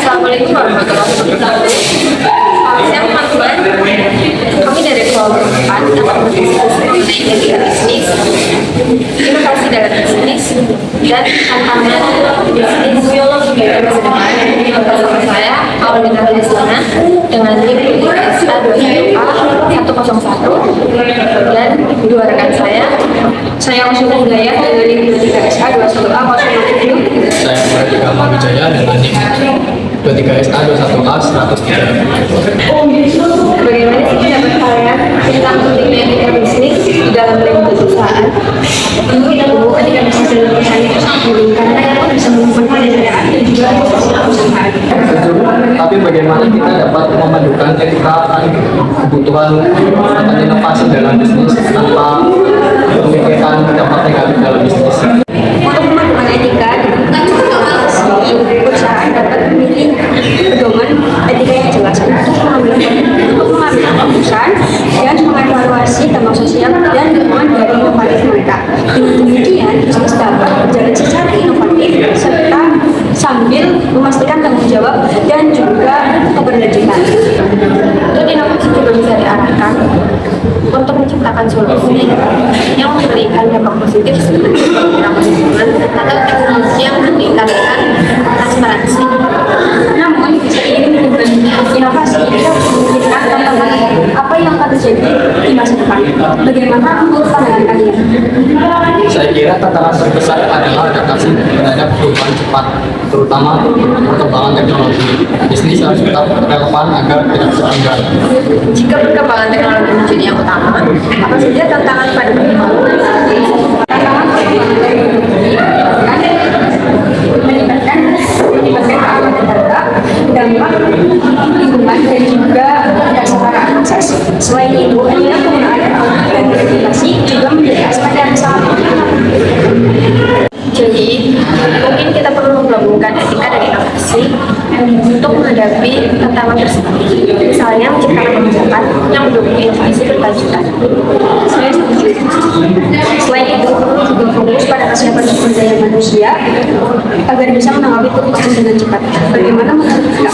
Assalamualaikum warahmatullahi wabarakatuh. Selamat siang teman-teman. Kami dari kelompok 4 akan berdiskusi mengenai etika bisnis, inovasi dalam bisnis, dan tantangan bisnis bagi masa depan. Bersama saya, Aurelina Lesana, dengan tim SA 21A 101 dan dua rekan saya Usul Hidayah dengan tim SA 21A 107. Saya Pradika Wijaya dengan NIM 23SA 21A 103. Bagaimana sih pendapat kalian tentang pentingnya etika bisnis di dalam lingkup perusahaan? Tentu kita tahu etika bisnis dalam perusahaan itu sangat penting karena itu bisa mengubah pekerjaan dan juga perusahaan. Tapi bagaimana kita dapat memadukan etika dan kebutuhan atau inovasi dalam bisnis tanpa memikirkan dampak negatif dalam bisnis? Untuk memadukan etika dan juga inovasi, perusahaan dapat memilih pedoman etika yang jelas untuk mengambil keputusan dan mengevaluasi dampak sosial dan lingkungan dari inovatif mereka. Dengan demikian, bisnis dapat berjalan secara inovatif serta sambil memastikan tanggung jawab dan juga keberlanjutan. Untuk inovasi juga bisa diarahkan untuk menciptakan solusi yang memberikan dampak positif seperti pengurangan lingkungan atau teknologi yang meningkatkan transparansi. Namun, seiring dengan inovasi, kita harus memikirkan tantangan apa yang akan terjadi di masa depan. Bagaimana menurut pandangan kalian? Saya kira tantangan terbesar adalah adaptasi terhadap perubahan cepat, terutama perkembangan teknologi. Bisnis harus tetap relevan agar tidak tertinggal. Jika perkembangan teknologi menjadi yang utama, apa saja tantangan pada perkembangan? Tantangan perkembangan teknologi melibatkan keamanan data, dampak lingkungan dan juga kesetaraan akses. Selain itu, etika penggunaan dan regulasi juga menjadi aspek yang sangat penting. Jadi, mungkin kita perlu menggabungkan etika dan inovasi untuk menghadapi tantangan tersebut. Misalnya, menciptakan kebijakan yang mendukung inovasi berkelanjutan. Saya setuju. Selain itu, perlu juga fokus pada kesiapan sumber daya manusia agar bisa menanggapi perubahan dengan cepat. Bagaimana menurut Anda?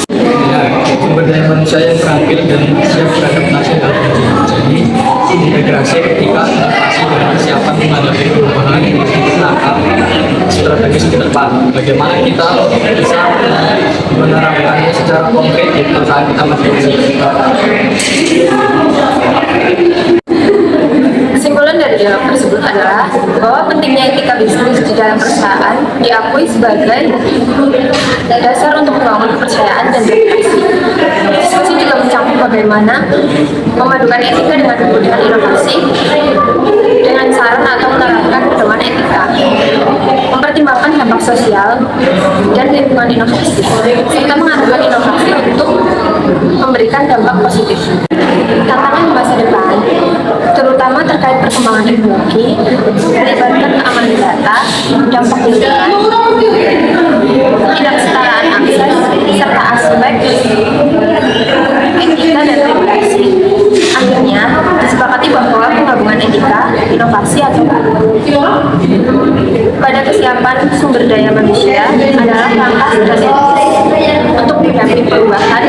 Ya, sumber daya manusia yang terampil dan siap beradaptasi dalam jadi integrasi etika, inovasi dan kesiapan menghadapi perubahan langkah strategis ke depan. Bagaimana kita bisa menerapkannya secara konkret di perusahaan kita masing-masing. Kesimpulan dari dialog tersebut adalah bahwa pentingnya etika bisnis di dalam perusahaan diakui sebagai dasar untuk membangun kepercayaan dan reputasi. Diskusi juga mencakup bagaimana memadukan etika dengan kebutuhan inovasi dengan saran atau menerapkan pedoman etika, mempertimbangkan dampak sosial dan lingkungan inovasi, serta mengarahkan inovasi untuk memberikan dampak positif. Tantangan di masa depan, terutama terkait perkembangan teknologi, melibatkan keamanan data, dampak lingkungan, ketidaksetaraan akses, serta aspek etika dan regulasi. Akhirnya, disepakati bahwa penggabungan etika, inovasi atau pada kesiapan sumber daya manusia adalah langkah strategis untuk menghadapi perubahan